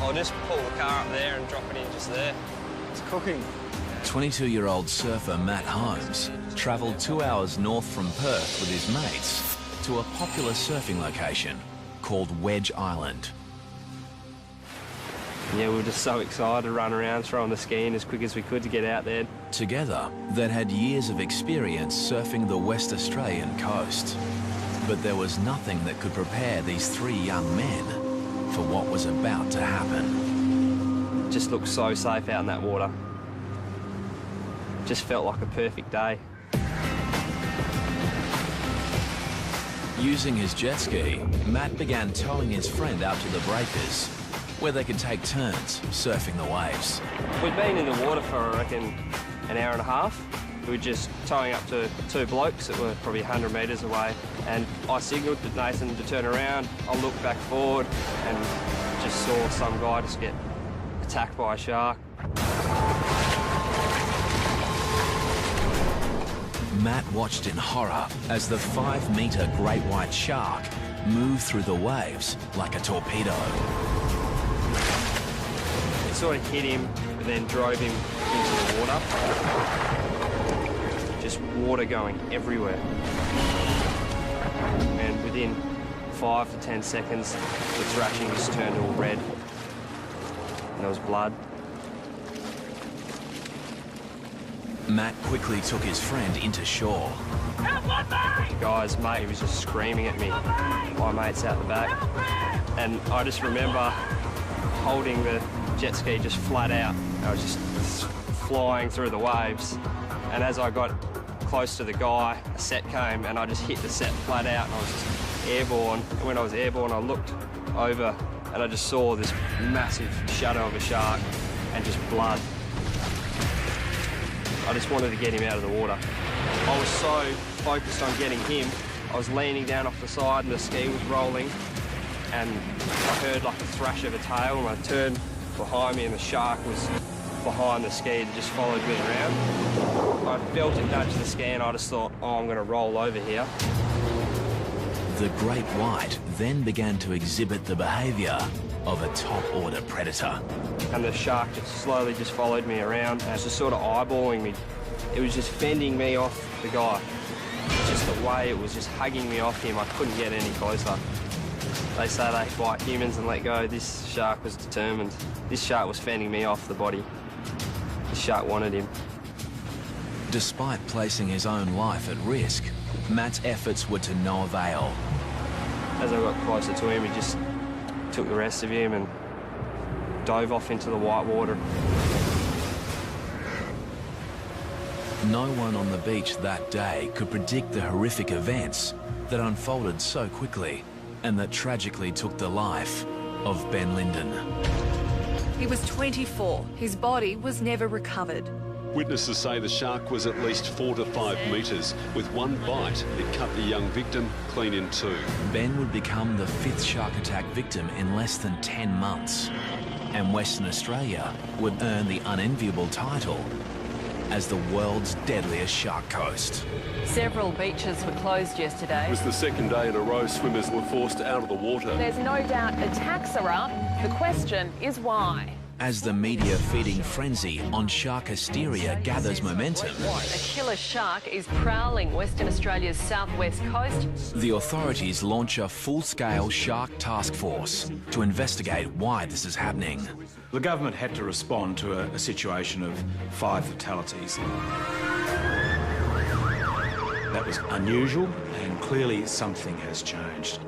I'll just pull the car up there and drop it in just there. It's cooking. 22-year-old surfer Matt Holmes travelled 2 hours north from Perth with his mates to a popular surfing location called Wedge Island. Yeah, we were just so excited to run around throwing the ski in as quick as we could to get out there. Together, they'd had years of experience surfing the West Australian coast. But there was nothing that could prepare these three young men for what was about to happen. It just looked so safe out in that water. Just felt like a perfect day. Using his jet ski, Matt began towing his friend out to the breakers, where they could take turns surfing the waves. We'd been in the water for, I reckon, an hour and a half. We were just towing up to two blokes that were probably 100 metres away, and I signalled to Nathan to turn around. I looked back forward and just saw some guy just get attacked by a shark. Matt watched in horror as the 5-metre great white shark moved through the waves like a torpedo. It sort of hit him and then drove him into the water. Just water going everywhere. And within 5 to 10 seconds, the thrashing just turned all red. And there was blood. Matt quickly took his friend into shore. Help me! The guy's mate was just screaming at me. My mate's out the back. And I just remember holding the jet ski just flat out. I was just flying through the waves. And as I got close to the guy, a set came and I just hit the set flat out and I was just airborne. And when I was airborne, I looked over and I just saw this massive shadow of a shark and just blood. I just wanted to get him out of the water. I was so focused on getting him, I was leaning down off the side and the ski was rolling and I heard like a thrash of a tail and I turned behind me and the shark was behind the ski and just followed me around. I felt it nudge the ski and I just thought, oh, I'm going to roll over here. The great white then began to exhibit the behaviour of a top-order predator. And the shark just slowly just followed me around and it was just sort of eyeballing me. It was just fending me off the guy. Just the way it was just hugging me off him, I couldn't get any closer. They say they fight humans and let go. This shark was determined. This shark was fending me off the body. The shark wanted him. Despite placing his own life at risk, Matt's efforts were to no avail. As I got closer to him, he just took the rest of him and dove off into the white water. No one on the beach that day could predict the horrific events that unfolded so quickly and that tragically took the life of Ben Linden. He was 24. His body was never recovered. Witnesses say the shark was at least 4 to 5 metres. With one bite, it cut the young victim clean in two. Ben would become the 5th shark attack victim in less than 10 months. And Western Australia would earn the unenviable title as the world's deadliest shark coast. Several beaches were closed yesterday. It was the second day in a row swimmers were forced out of the water. There's no doubt attacks are up. The question is why. As the media feeding frenzy on shark hysteria gathers momentum, A killer shark is prowling Western Australia's southwest coast. the authorities launch a full-scale shark task force to investigate why this is happening. The government had to respond to a situation of 5 fatalities. That was unusual, and clearly something has changed.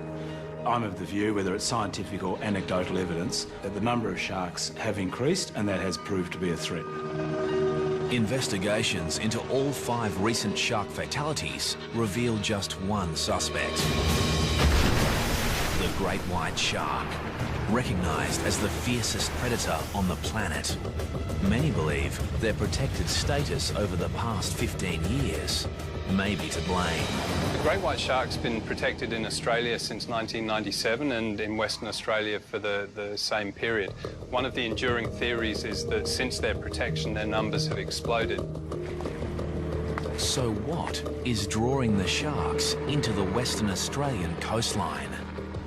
I'm of the view, whether it's scientific or anecdotal evidence, that the number of sharks have increased and that has proved to be a threat. Investigations into all 5 recent shark fatalities reveal just one suspect. The great white shark, recognised as the fiercest predator on the planet. Many believe their protected status over the past 15 years may be to blame. The great white shark's been protected in Australia since 1997 and in Western Australia for the same period. One of the enduring theories is that since their protection, their numbers have exploded. So what is drawing the sharks into the Western Australian coastline?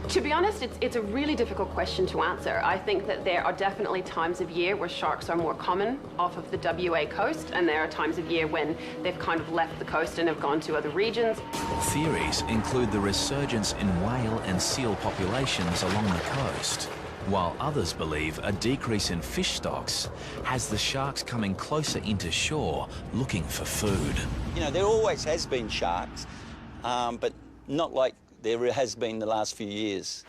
To be honest, it's a really difficult question to answer. I think that there are definitely times of year where sharks are more common off of the WA coast, and there are times of year when they've kind of left the coast and have gone to other regions. Theories include the resurgence in whale and seal populations along the coast, while others believe a decrease in fish stocks has the sharks coming closer into shore looking for food. You know, there always has been sharks, but not like there has been the last few years.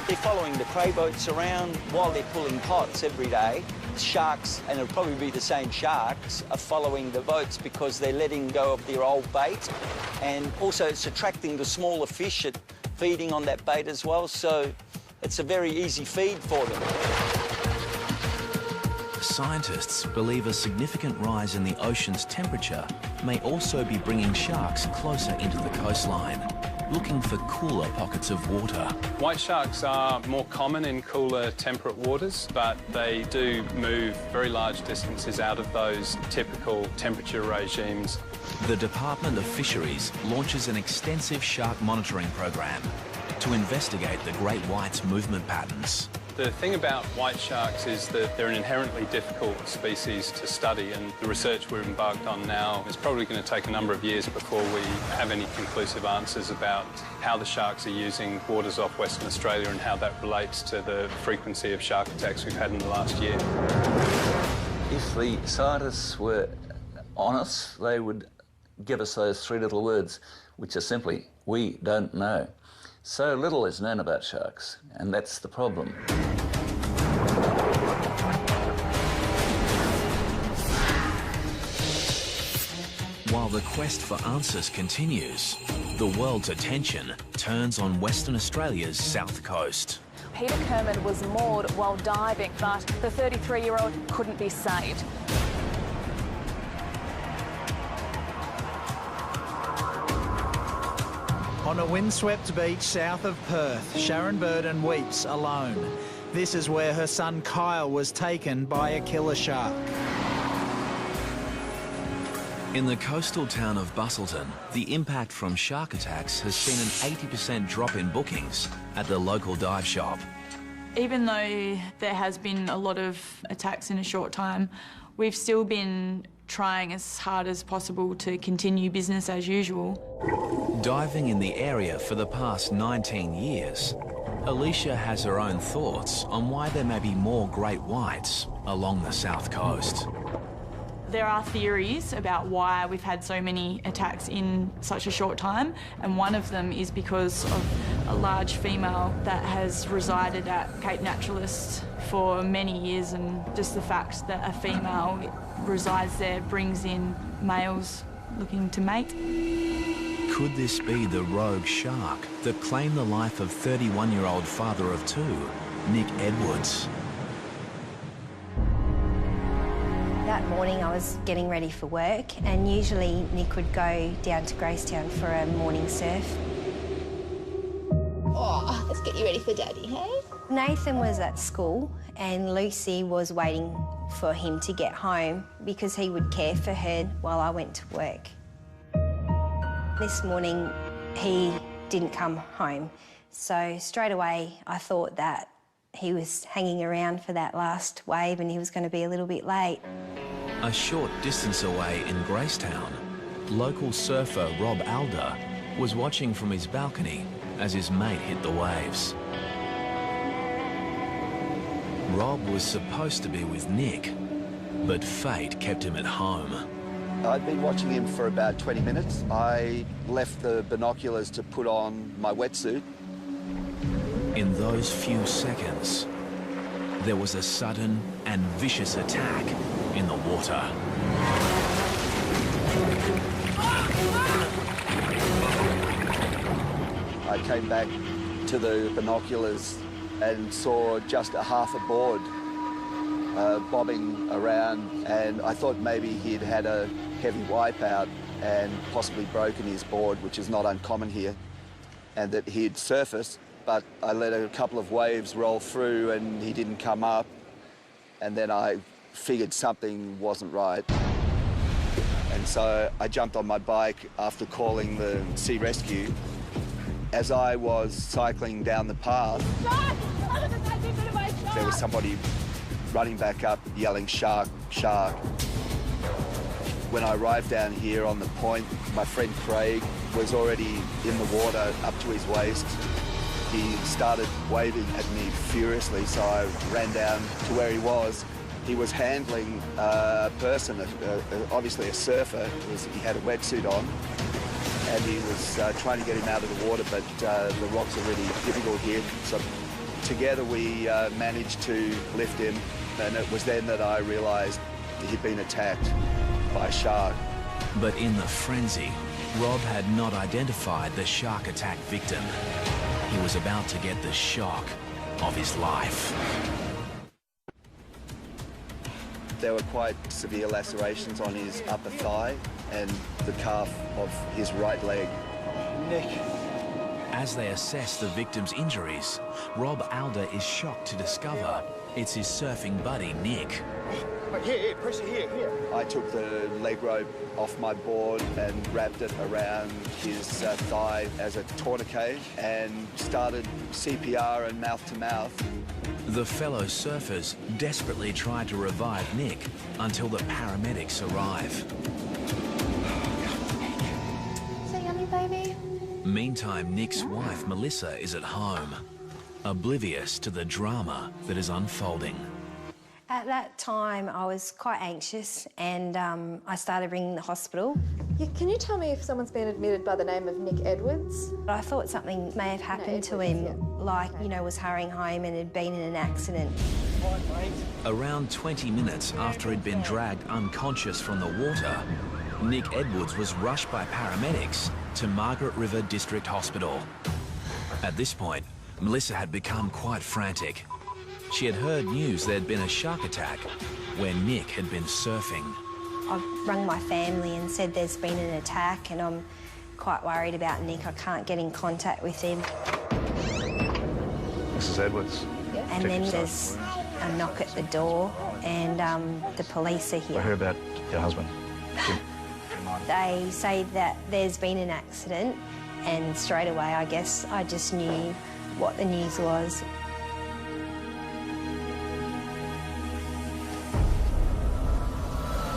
They're following the prey boats around while they're pulling pots every day. Sharks, and it'll probably be the same sharks, are following the boats because they're letting go of their old bait, and also it's attracting the smaller fish at feeding on that bait as well, so it's a very easy feed for them. Scientists believe a significant rise in the ocean's temperature may also be bringing sharks closer into the coastline, looking for cooler pockets of water. White sharks are more common in cooler, temperate waters, but they do move very large distances out of those typical temperature regimes. The Department of Fisheries launches an extensive shark monitoring program to investigate the great white's movement patterns. The thing about white sharks is that they're an inherently difficult species to study, and the research we're embarked on now is probably going to take a number of years before we have any conclusive answers about how the sharks are using waters off Western Australia and how that relates to the frequency of shark attacks we've had in the last year. If the scientists were honest, they would give us those three little words, which are simply, we don't know. So little is known about sharks, and that's the problem. While the quest for answers continues, the world's attention turns on Western Australia's south coast. Peter Kermode was moored while diving, but the 33-year-old couldn't be saved. On a windswept beach south of Perth, Sharon Burden weeps alone. This is where her son Kyle was taken by a killer shark. In the coastal town of Busselton, the impact from shark attacks has seen an 80% drop in bookings at the local dive shop. Even though there has been a lot of attacks in a short time, we've still been trying as hard as possible to continue business as usual. Diving in the area for the past 19 years, Alicia has her own thoughts on why there may be more great whites along the south coast. There are theories about why we've had so many attacks in such a short time, and one of them is because of a large female that has resided at Cape Naturalist for many years, and just the fact that a female resides there brings in males looking to mate. Could this be the rogue shark that claimed the life of 31-year-old father of two, Nick Edwards? That morning I was getting ready for work, and usually Nick would go down to Gracetown for a morning surf. Oh, let's get you ready for Daddy, hey? Nathan was at school and Lucy was waiting for him to get home because he would care for her while I went to work. This morning he didn't come home, so straight away I thought that he was hanging around for that last wave and he was going to be a little bit late. A short distance away in Gracetown, local surfer Rob Alder was watching from his balcony as his mate hit the waves. Rob was supposed to be with Nick, but fate kept him at home. I'd been watching him for about 20 minutes. I left the binoculars to put on my wetsuit. In those few seconds, there was a sudden and vicious attack in the water. I came back to the binoculars and saw just a half a board bobbing around, and I thought maybe he'd had a heavy wipeout and possibly broken his board, which is not uncommon here, and that he'd surfaced, but I let a couple of waves roll through and he didn't come up, and then I figured something wasn't right. And so I jumped on my bike after calling the sea rescue, As I was cycling down the path, there was somebody running back up, yelling, "Shark, shark." When I arrived down here on the point, my friend Craig was already in the water up to his waist. He started waving at me furiously, so I ran down to where he was. He was handling a person, obviously a surfer. He had a wetsuit on, and he was trying to get him out of the water, but the rocks are really difficult here. So together we managed to lift him, and it was then that I realised he'd been attacked by a shark. But in the frenzy, Rob had not identified the shark attack victim. He was about to get the shock of his life. There were quite severe lacerations on his upper thigh and the calf of his right leg. Nick. As they assess the victim's injuries, Rob Alder is shocked to discover it's his surfing buddy, Nick. Here, pressure here. I took the leg rope off my board and wrapped it around his thigh as a tourniquet and started CPR and mouth-to-mouth. The fellow surfers desperately try to revive Nick until the paramedics arrive. Is that yummy, baby? Meantime, Nick's wife, Melissa, is at home, oblivious to the drama that is unfolding. At that time, I was quite anxious and I started ringing the hospital. Yeah, can you tell me if someone's been admitted by the name of Nick Edwards? I thought something may have happened to him, like, you know, was hurrying home and had been in an accident. Around 20 minutes after he'd been dragged unconscious from the water, Nick Edwards was rushed by paramedics to Margaret River District Hospital. At this point, Melissa had become quite frantic. She had heard news there'd been a shark attack where Nick had been surfing. I've rung my family and said there's been an attack and I'm quite worried about Nick. I can't get in contact with him. Mrs. Edwards. And then there's a knock at the door and the police are here. I heard about your husband. They say that there's been an accident and straight away, I guess, I just knew what the news was.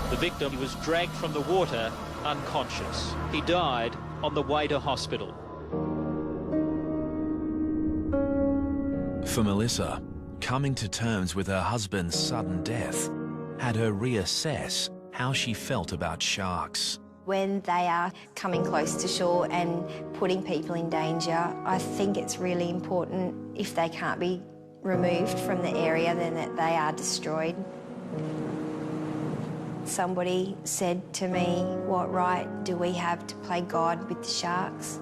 The victim was dragged from the water unconscious. He died on the way to hospital. For Melissa, coming to terms with her husband's sudden death had her reassess how she felt about sharks. When they are coming close to shore and putting people in danger, I think it's really important, if they can't be removed from the area, then that they are destroyed. Somebody said to me, what right do we have to play God with the sharks?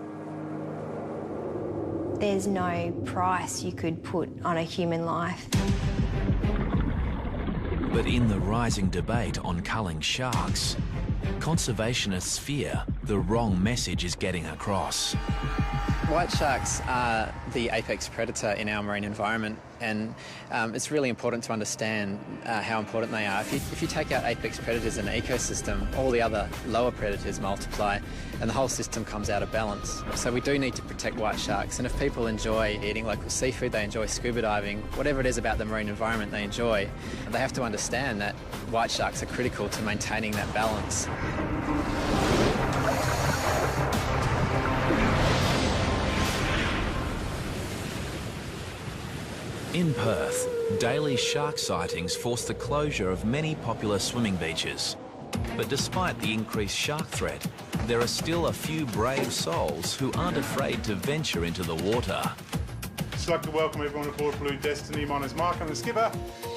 There's no price you could put on a human life. But in the rising debate on culling sharks, conservationists fear the wrong message is getting across. White sharks are the apex predator in our marine environment, and it's really important to understand how important they are. If you take out apex predators in an ecosystem, all the other lower predators multiply and the whole system comes out of balance. So we do need to protect white sharks, and if people enjoy eating local seafood, they enjoy scuba diving, whatever it is about the marine environment they enjoy, they have to understand that white sharks are critical to maintaining that balance. In Perth, daily shark sightings forced the closure of many popular swimming beaches. But despite the increased shark threat, there are still a few brave souls who aren't afraid to venture into the water. Just like to welcome everyone aboard Blue Destiny. My name's Mark, I'm the skipper.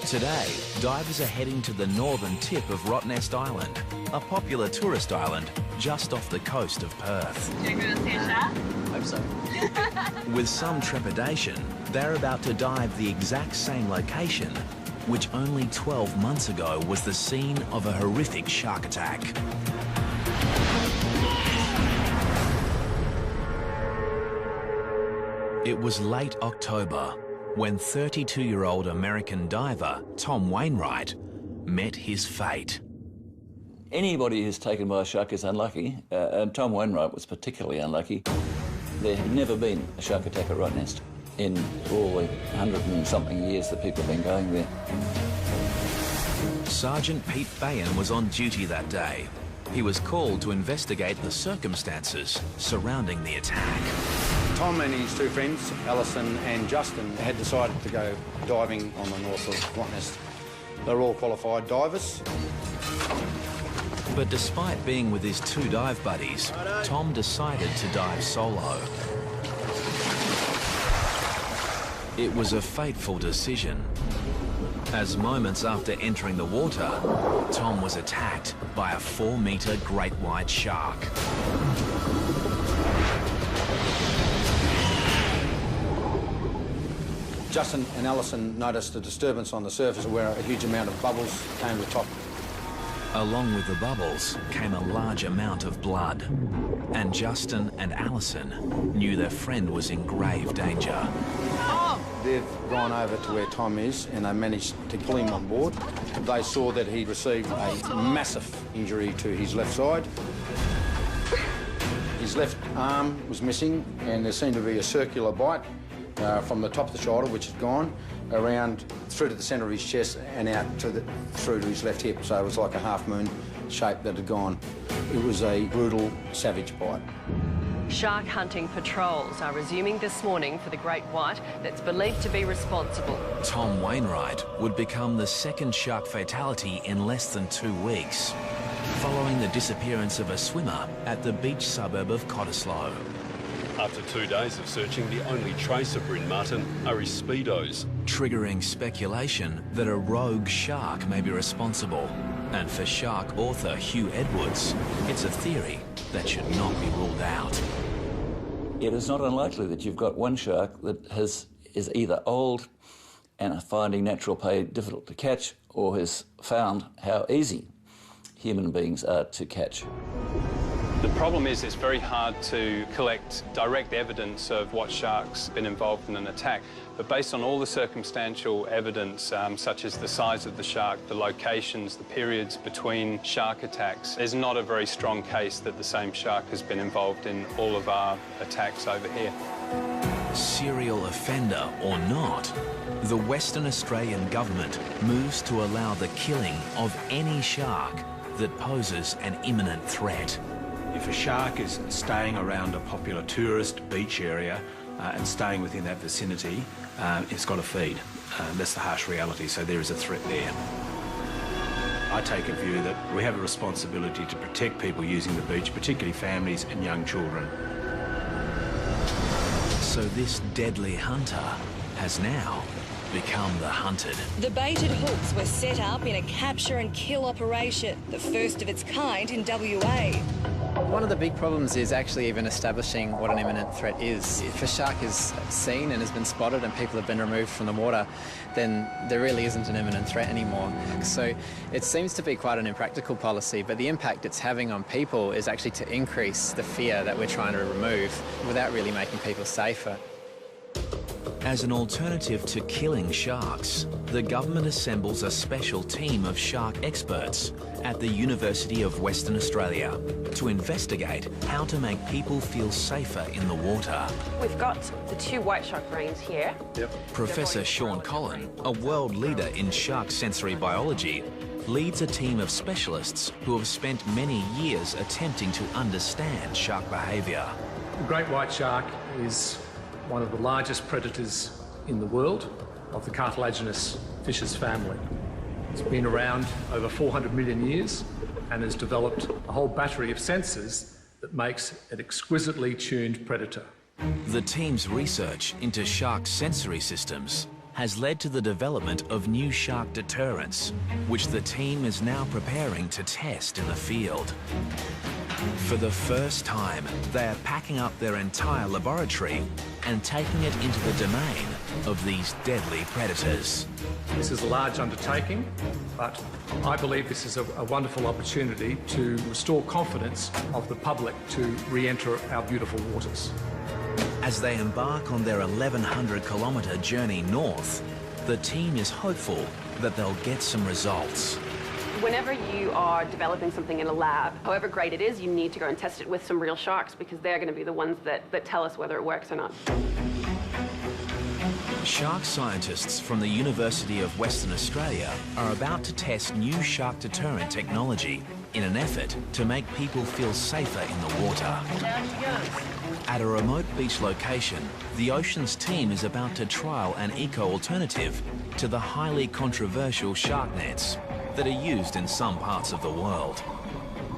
Today, divers are heading to the northern tip of Rottnest Island, a popular tourist island just off the coast of Perth. Do you want to see a shark? Hope so. With some trepidation, they're about to dive the exact same location, which only 12 months ago was the scene of a horrific shark attack. It was late October when 32-year-old American diver Tom Wainwright met his fate. Anybody who's taken by a shark is unlucky, and Tom Wainwright was particularly unlucky. There had never been a shark attack at Right Nest in all the 100 and something years that people have been going there. Sergeant Pete Bayan was on duty that day. He was called to investigate the circumstances surrounding the attack. Tom and his two friends, Alison and Justin, had decided to go diving on the north of Right Nest. They're all qualified divers. But despite being with his two dive buddies, Tom decided to dive solo. It was a fateful decision, as moments after entering the water, Tom was attacked by a 4-metre great white shark. Justin and Alison noticed a disturbance on the surface where a huge amount of bubbles came to the top. Along with the bubbles came a large amount of blood, and Justin and Alison knew their friend was in grave danger. They've gone over to where Tom is and they managed to pull him on board. They saw that he received a massive injury to his left side. His left arm was missing and there seemed to be a circular bite from the top of the shoulder, which had gone around through to the centre of his chest and out to through to his left hip. So it was like a half-moon shape that had gone. It was a brutal, savage bite. Shark hunting patrols are resuming this morning for the great white that's believed to be responsible. Tom Wainwright would become the second shark fatality in less than 2 weeks, following the disappearance of a swimmer at the beach suburb of Cottesloe. After 2 days of searching, the only trace of Bryn Martin are his speedos, triggering speculation that a rogue shark may be responsible. And for shark author Hugh Edwards, it's a theory that should not be ruled out. It is not unlikely that you've got one shark that is either old and finding natural prey difficult to catch, or has found how easy human beings are to catch. The problem is it's very hard to collect direct evidence of what shark's been involved in an attack. But based on all the circumstantial evidence, such as the size of the shark, the locations, the periods between shark attacks, there's not a very strong case that the same shark has been involved in all of our attacks over here. Serial offender or not, the Western Australian government moves to allow the killing of any shark that poses an imminent threat. If a shark is staying around a popular tourist beach area and staying within that vicinity, it's got to feed. That's the harsh reality, so there is a threat there. I take a view that we have a responsibility to protect people using the beach, particularly families and young children. So this deadly hunter has now become the hunted. The baited hooks were set up in a capture and kill operation, the first of its kind in WA. One of the big problems is actually even establishing what an imminent threat is. If a shark is seen and has been spotted and people have been removed from the water, then there really isn't an imminent threat anymore. So it seems to be quite an impractical policy, but the impact it's having on people is actually to increase the fear that we're trying to remove without really making people safer. As an alternative to killing sharks, the government assembles a special team of shark experts at the University of Western Australia to investigate how to make people feel safer in the water. We've got the 2 white shark brains here. Professor Sean Collin, a world leader in shark sensory biology, leads a team of specialists who have spent many years attempting to understand shark behaviour. The great white shark is one of the largest predators in the world of the cartilaginous fishes family. It's been around over 400 million years and has developed a whole battery of sensors that makes an exquisitely tuned predator. The team's research into shark sensory systems has led to the development of new shark deterrents, which the team is now preparing to test in the field. For the first time, they are packing up their entire laboratory and taking it into the domain of these deadly predators. This is a large undertaking, but I believe this is a wonderful opportunity to restore confidence of the public to re-enter our beautiful waters. As they embark on their 1,100-kilometre journey north, the team is hopeful that they'll get some results. Whenever you are developing something in a lab, however great it is, you need to go and test it with some real sharks because they're going to be the ones that tell us whether it works or not. Shark scientists from the University of Western Australia are about to test new shark deterrent technology in an effort to make people feel safer in the water. At a remote beach location, the Oceans team is about to trial an eco-alternative to the highly controversial shark nets that are used in some parts of the world.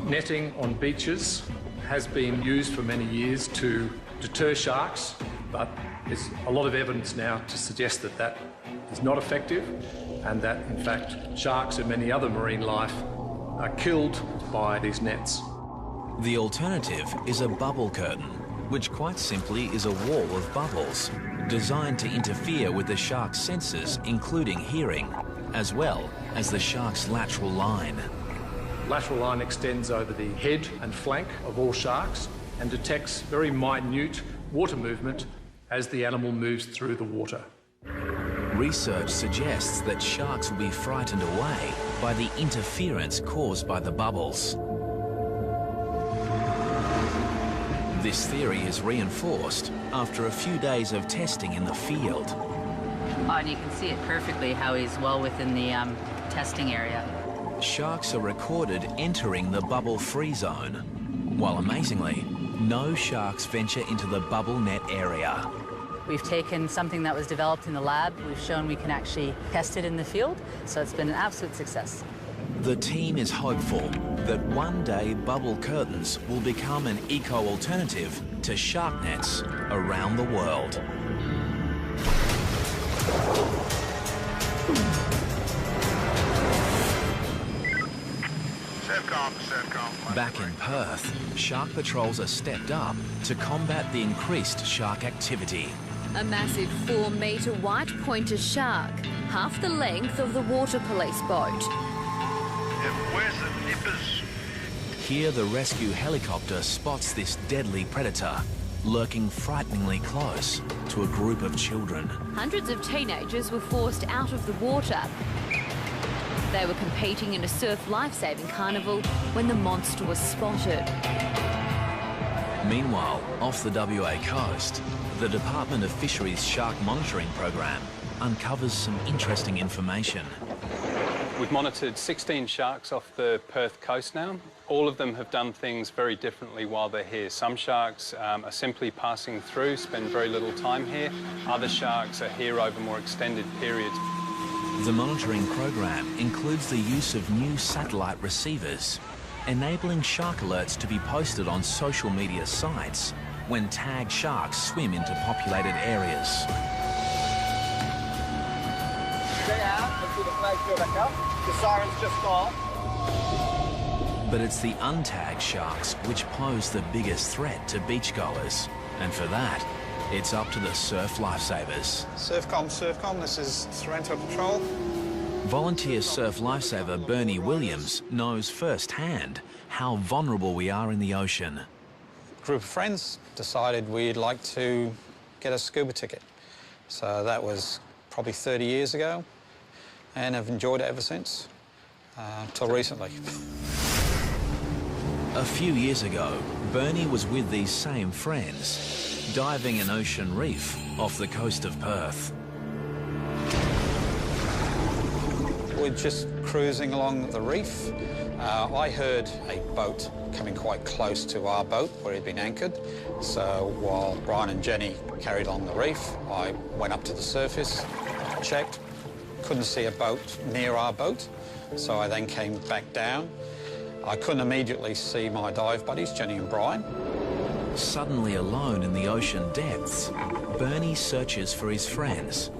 Netting on beaches has been used for many years to deter sharks, but there's a lot of evidence now to suggest that that is not effective and that, in fact, sharks and many other marine life are killed by these nets. The alternative is a bubble curtain, which quite simply is a wall of bubbles designed to interfere with the shark's senses, including hearing, as well as the shark's lateral line. Lateral line extends over the head and flank of all sharks and detects very minute water movement as the animal moves through the water. Research suggests that sharks will be frightened away by the interference caused by the bubbles. This theory is reinforced after a few days of testing in the field. And you can see it perfectly how he's well within the testing area. Sharks are recorded entering the bubble-free zone, while amazingly, no sharks venture into the bubble net area. We've taken something that was developed in the lab, we've shown we can actually test it in the field, so it's been an absolute success. The team is hopeful that one day bubble curtains will become an eco-alternative to shark nets around the world. Back in Perth, shark patrols are stepped up to combat the increased shark activity. A massive 4-metre white pointer shark, half the length of the water police boat. Where's the nippers? Here the rescue helicopter spots this deadly predator, lurking frighteningly close to a group of children. Hundreds of teenagers were forced out of the water. They were competing in a surf life-saving carnival when the monster was spotted. Meanwhile, off the WA coast, the Department of Fisheries Shark Monitoring Program uncovers some interesting information. We've monitored 16 sharks off the Perth coast now. All of them have done things very differently while they're here. Some sharks are simply passing through, spend very little time here. Other sharks are here over more extended periods. The monitoring program includes the use of new satellite receivers, enabling shark alerts to be posted on social media sites when tagged sharks swim into populated areas. Stay out until the flags go back up. The siren's just gone. But it's the untagged sharks which pose the biggest threat to beachgoers. And for that, it's up to the surf lifesavers. Surfcom, this is Sorrento Patrol. Volunteer surf lifesaver Bernie Williams knows firsthand how vulnerable we are in the ocean. A group of friends decided we'd like to get a scuba ticket. So that was probably 30 years ago, and have enjoyed it ever since, till recently. A few years ago, Bernie was with these same friends, diving an ocean reef off the coast of Perth. We're just cruising along the reef. I heard a boat coming quite close to our boat where it had been anchored. So while Brian and Jenny carried on the reef, I went up to the surface, checked, couldn't see a boat near our boat. So I then came back down. I couldn't immediately see my dive buddies, Jenny and Brian. Suddenly alone in the ocean depths, Bernie searches for his friends.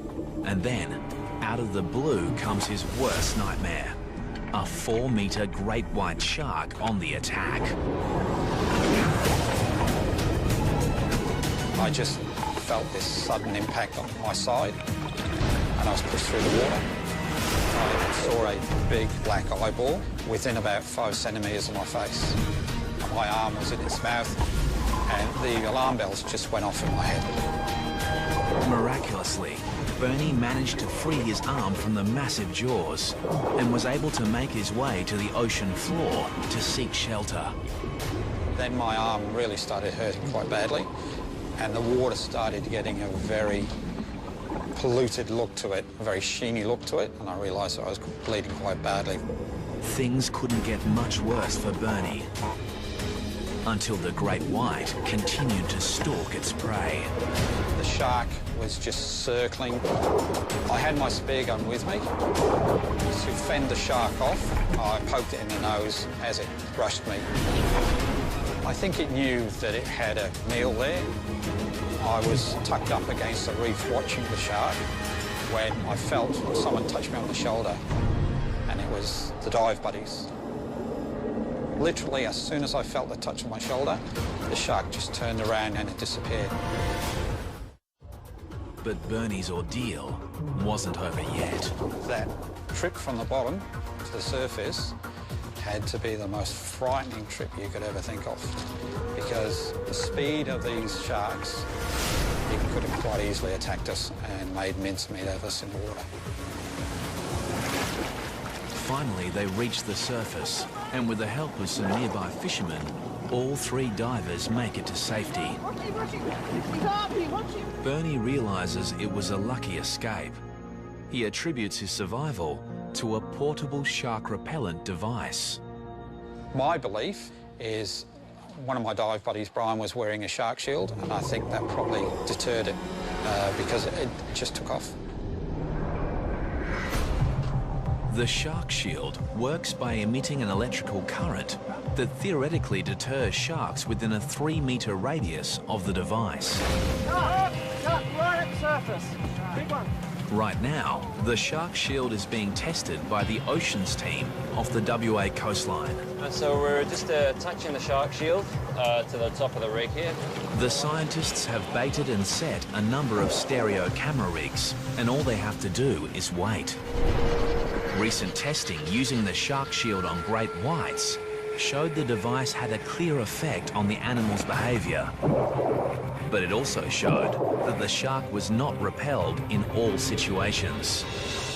And then, out of the blue comes his worst nightmare. A 4-metre great white shark on the attack. I just felt this sudden impact on my side, and I was pushed through the water. I saw a big black eyeball within about 5 centimetres of my face. My arm was in its mouth, and the alarm bells just went off in my head. Miraculously, Bernie managed to free his arm from the massive jaws and was able to make his way to the ocean floor to seek shelter. Then my arm really started hurting quite badly, and the water started getting a very polluted look to it, a very sheeny look to it, and I realised that I was bleeding quite badly. Things couldn't get much worse for Bernie until the great white continued to stalk its prey. The shark was just circling. I had my spear gun with me. To fend the shark off, I poked it in the nose as it brushed me. I think it knew that it had a meal there. I was tucked up against the reef watching the shark when I felt someone touch me on the shoulder, and it was the dive buddies. Literally, as soon as I felt the touch on my shoulder, the shark just turned around and it disappeared. But Bernie's ordeal wasn't over yet. That trip from the bottom to the surface had to be the most frightening trip you could ever think of, because the speed of these sharks, it could have quite easily attacked us and made mincemeat of us in the water. Finally, they reached the surface, and with the help of some nearby fishermen, all three divers make it to safety. Bernie realises it was a lucky escape. He attributes his survival to a portable shark repellent device. My belief is one of my dive buddies, Brian, was wearing a shark shield, and I think that probably deterred it because it just took off. The shark shield works by emitting an electrical current that theoretically deters sharks within a 3-metre radius of the device. Right at the surface. Big one. Right now, the shark shield is being tested by the oceans team off the WA coastline. So we're just attaching the shark shield to the top of the rig here. The scientists have baited and set a number of stereo camera rigs, and all they have to do is wait. Recent testing using the shark shield on great whites showed the device had a clear effect on the animal's behaviour. But it also showed that the shark was not repelled in all situations.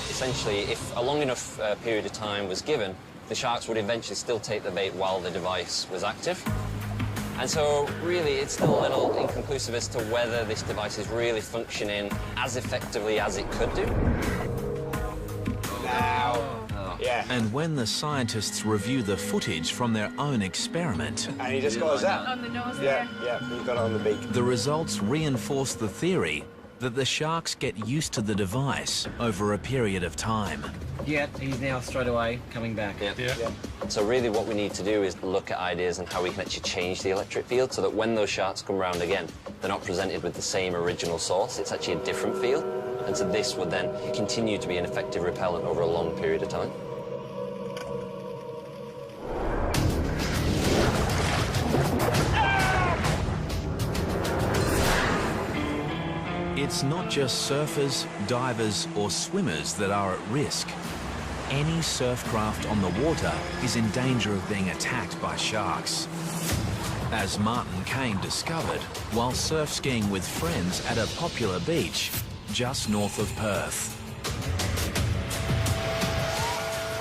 Essentially, if a long enough period of time was given, the sharks would eventually still take the bait while the device was active. And so, really, it's still a little inconclusive as to whether this device is really functioning as effectively as it could do. Yeah. And when the scientists review the footage from their own experiment... And he just goes out. On the nose there. Yeah, he got on the beak. The results reinforce the theory that the sharks get used to the device over a period of time. Yeah, he's now straight away coming back. Yeah. So really what we need to do is look at ideas and how we can actually change the electric field so that when those sharks come round again, they're not presented with the same original source, it's actually a different field. And so this would then continue to be an effective repellent over a long period of time. It's not just surfers, divers or swimmers that are at risk. Any surf craft on the water is in danger of being attacked by sharks. As Martin Kane discovered while surf skiing with friends at a popular beach just north of Perth.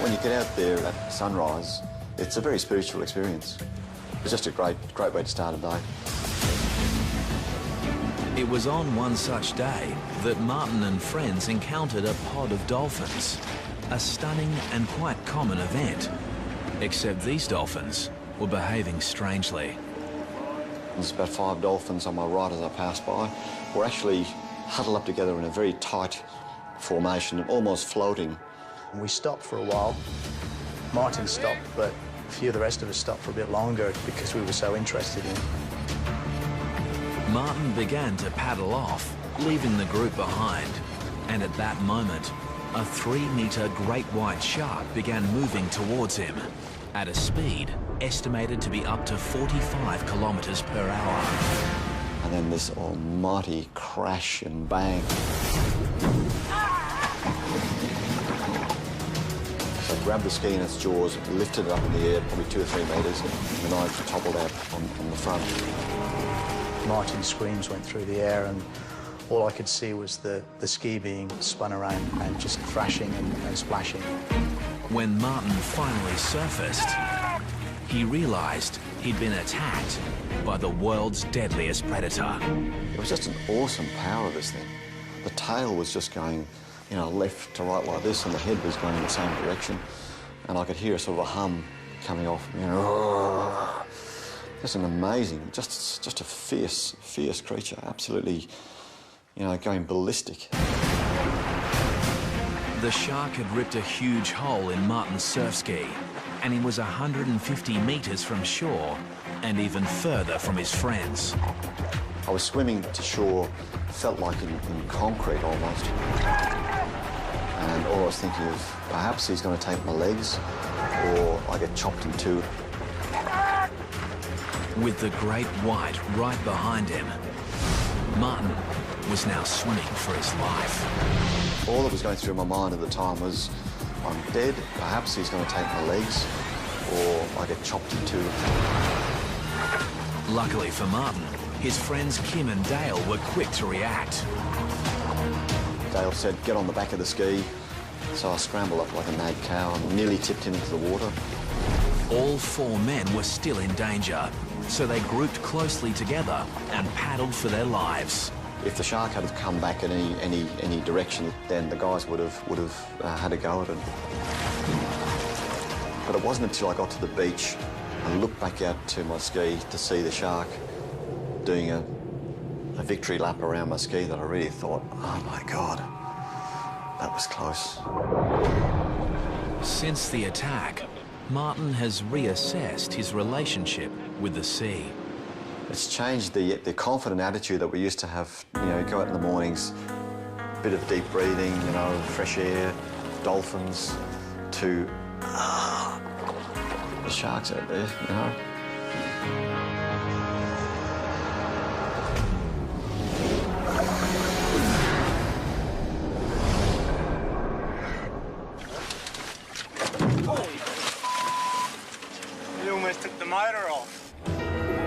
When you get out there at sunrise, it's a very spiritual experience. It's just a great way to start a day. It was on one such day that Martin and friends encountered a pod of dolphins, a stunning and quite common event. Except these dolphins were behaving strangely. There's about 5 dolphins on my right as I passed by. We're actually huddled up together in a very tight formation, almost floating. We stopped for a while. Martin stopped, but a few of the rest of us stopped for a bit longer because we were so interested in it. Martin began to paddle off, leaving the group behind. And at that moment, a 3-metre great white shark began moving towards him at a speed estimated to be up to 45 kilometres per hour. And then this almighty crash and bang. So I grabbed the ski in its jaws, lifted it up in the air, probably 2 or 3 metres, and the knife toppled out on the front. Martin's screams went through the air, and All I could see was the ski being spun around and just thrashing and splashing. When Martin finally surfaced, he realised he'd been attacked by the world's deadliest predator. It was just an awesome power of this thing. The tail was just going, you know, left to right like this, and the head was going in the same direction. And I could hear a sort of a hum coming off, you know. Just an amazing, just a fierce creature, absolutely, you know, going ballistic. The shark had ripped a huge hole in Martin's surf ski, and he was 150 metres from shore and even further from his friends. I was swimming to shore, felt like in concrete almost. And all I was thinking is, perhaps he's going to take my legs, or I get chopped in two. With the great white right behind him, Martin was now swimming for his life. All that was going through my mind at the time was, I'm dead, perhaps he's going to take my legs, or I get chopped in two. Luckily for Martin, his friends Kim and Dale were quick to react. Dale said, get on the back of the ski. So I scrambled up like a mad cow and nearly tipped him into the water. All 4 men were still in danger, so they grouped closely together and paddled for their lives. If the shark had come back in any direction, then the guys would have had a go at it. But it wasn't until I got to the beach and looked back out to my ski to see the shark doing a victory lap around my ski that I really thought, oh my God, that was close. Since the attack, Martin has reassessed his relationship with the sea. It's changed the confident attitude that we used to have, you know, go out in the mornings, a bit of deep breathing, you know, fresh air, dolphins, to the sharks out there, you know. You almost took the motor off.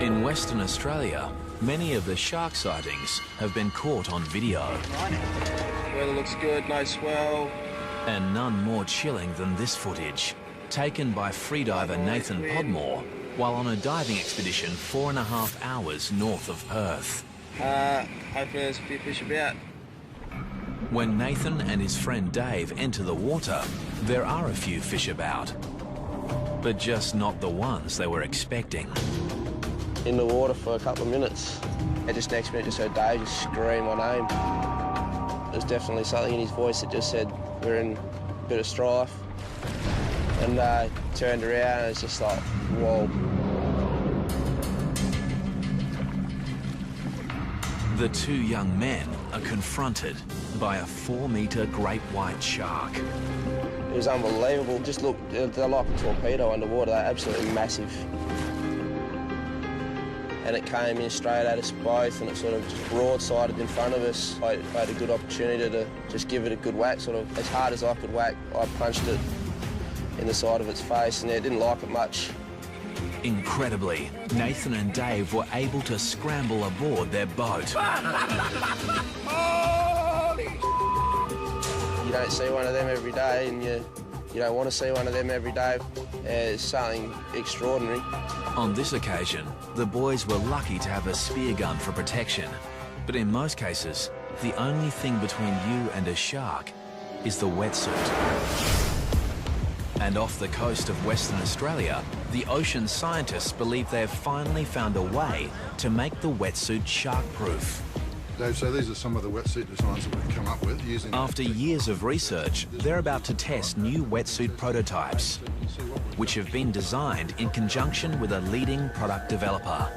In Western Australia, many of the shark sightings have been caught on video. Weather looks good, no swell. And none more chilling than this footage, taken by freediver Nathan Podmore while on a diving expedition 4.5 hours north of Perth. Hopefully there's a few fish about. When Nathan and his friend Dave enter the water, there are a few fish about, but just not the ones they were expecting. In the water for a couple of minutes. And just next minute, just heard Dave just scream my name. There was definitely something in his voice that just said, we're in a bit of strife. And turned around and it's just like, whoa. The 2 young men are confronted by a 4-metre great white shark. It was unbelievable. Just look, they're like a torpedo underwater. They're absolutely massive. And it came in straight at us both, and it sort of just broadsided in front of us. I had a good opportunity to just give it a good whack, sort of as hard as I could whack. I punched it in the side of its face, and it didn't like it much. Incredibly, Nathan and Dave were able to scramble aboard their boat. You don't see one of them every day, and you don't want to see one of them every day. It's something extraordinary. On this occasion, the boys were lucky to have a spear gun for protection. But in most cases, the only thing between you and a shark is the wetsuit. And off the coast of Western Australia, the ocean scientists believe they have finally found a way to make the wetsuit shark-proof. Dave, so these are some of the wetsuit designs that we've come up with using... After years of research, they're about to test new wetsuit prototypes, which have been designed in conjunction with a leading product developer.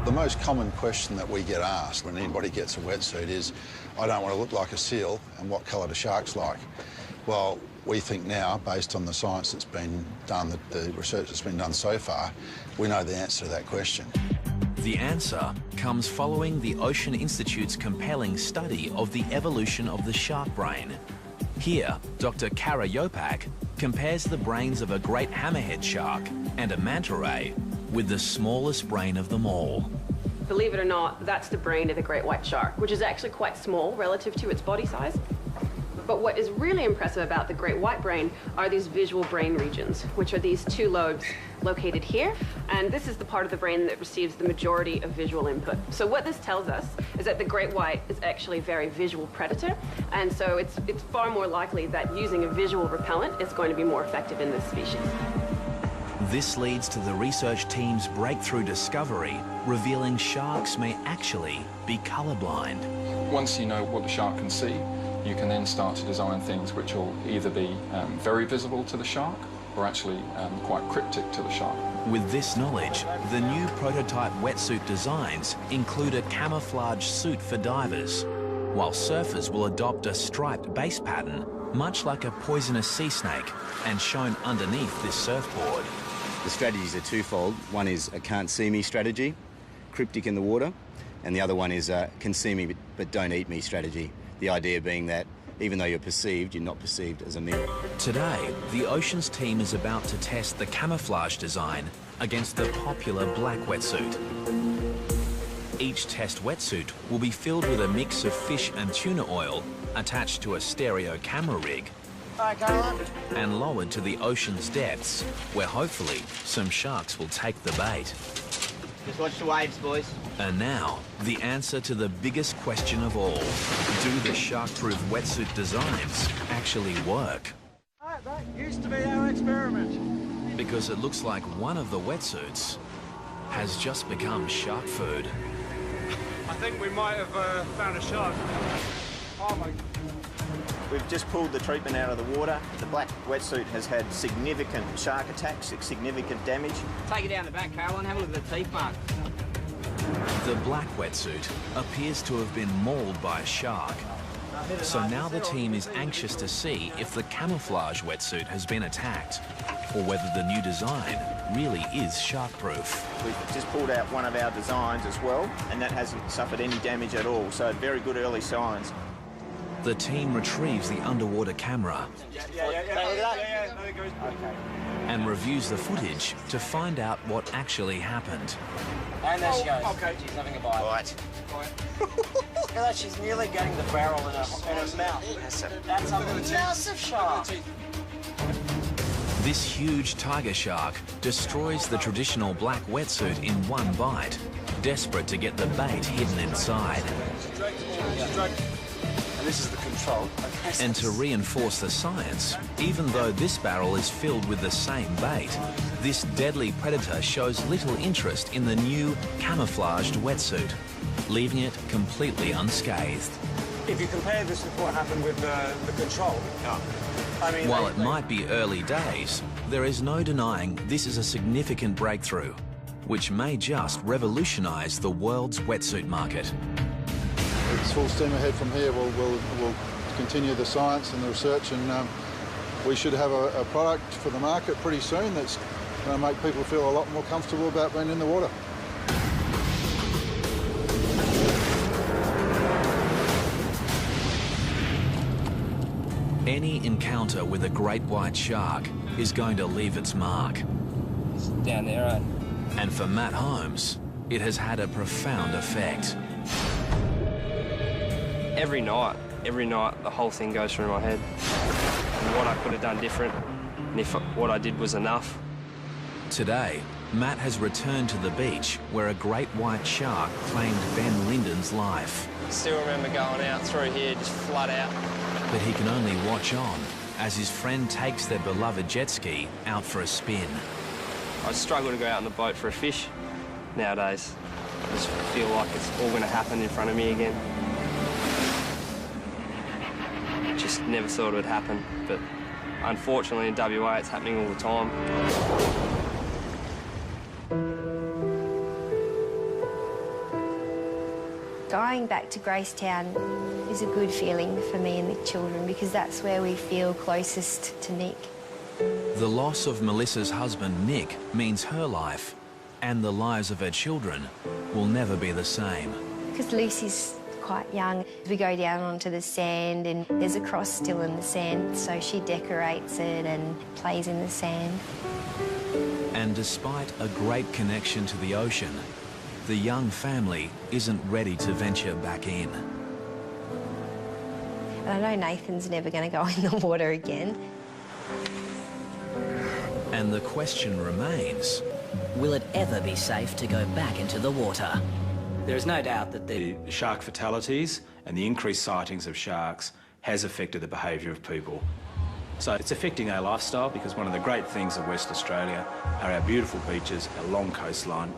The most common question that we get asked when anybody gets a wetsuit is, I don't want to look like a seal, and what colour do sharks like? Well, we think now, based on the science that's been done, the research that's been done so far, we know the answer to that question. The answer comes following the Ocean Institute's compelling study of the evolution of the shark brain. Here, Dr. Kara Yopak compares the brains of a great hammerhead shark and a manta ray with the smallest brain of them all. Believe it or not, that's the brain of the great white shark, which is actually quite small relative to its body size. But what is really impressive about the great white brain are these visual brain regions, which are these two lobes located here. And this is the part of the brain that receives the majority of visual input. So what this tells us is that the great white is actually a very visual predator. And so it's far more likely that using a visual repellent is going to be more effective in this species. This leads to the research team's breakthrough discovery, revealing sharks may actually be colourblind. Once you know what the shark can see, you can then start to design things which will either be very visible to the shark or actually quite cryptic to the shark. With this knowledge, the new prototype wetsuit designs include a camouflage suit for divers, while surfers will adopt a striped base pattern, much like a poisonous sea snake, and shown underneath this surfboard. The strategies are twofold. One is a can't see me strategy, cryptic in the water, and the other one is a can see me but don't eat me strategy. The idea being that even though you're perceived, you're not perceived as a meal. Today, the Oceans team is about to test the camouflage design against the popular black wetsuit. Each test wetsuit will be filled with a mix of fish and tuna oil attached to a stereo camera rig. Hi, Caroline. And lowered to the ocean's depths, where hopefully some sharks will take the bait. Just watch the waves, boys. And now, the answer to the biggest question of all. Do the shark-proof wetsuit designs actually work? That used to be our experiment. Because it looks like one of the wetsuits has just become shark food. I think we might have found a shark. Oh my... We've just pulled the treatment out of the water. The black wetsuit has had significant shark attacks, significant damage. Take it down the back, Caroline. Have a look at the teeth mark. The black wetsuit appears to have been mauled by a shark. So now the team is anxious to see if the camouflage wetsuit has been attacked, or whether the new design really is shark-proof. We've just pulled out one of our designs as well, and that hasn't suffered any damage at all, so very good early signs. The team retrieves the underwater camera and reviews the footage to find out what actually happened. And there she goes. Okay, she's having a bite. Right. Look at that, she's nearly getting the barrel in her mouth. That's a massive shark. This huge tiger shark destroys the traditional black wetsuit in one bite, desperate to get the bait hidden inside. And this is the control. Okay. And to reinforce the science, even though this barrel is filled with the same bait, this deadly predator shows little interest in the new camouflaged wetsuit, leaving it completely unscathed. If you compare this with what happened with the control, I mean... While it might be early days, there is no denying this is a significant breakthrough, which may just revolutionise the world's wetsuit market. It's full steam ahead from here. We'll continue the science and the research, and we should have a product for the market pretty soon that's going to make people feel a lot more comfortable about being in the water. Any encounter with a great white shark is going to leave its mark. It's down there, right? And for Matt Holmes, it has had a profound effect. Every night, the whole thing goes through my head. And what I could have done different, and if what I did was enough. Today, Matt has returned to the beach where a great white shark claimed Ben Linden's life. I still remember going out through here, just flat out. But he can only watch on as his friend takes their beloved jet ski out for a spin. I struggle to go out on the boat for a fish nowadays. I just feel like it's all going to happen in front of me again. Just never thought it would happen, but unfortunately in WA it's happening all the time. Going back to Gracetown is a good feeling for me and the children because that's where we feel closest to Nick. The loss of Melissa's husband, Nick, means her life and the lives of her children will never be the same. Because Lucy's quite young, we go down onto the sand and there's a cross still in the sand, so she decorates it and plays in the sand. And despite a great connection to the ocean, the young family isn't ready to venture back in. I know Nathan's never going to go in the water again. And the question remains, will it ever be safe to go back into the water? There is no doubt that the shark fatalities and the increased sightings of sharks has affected the behaviour of people. So it's affecting our lifestyle, because one of the great things of West Australia are our beautiful beaches, our long coastline,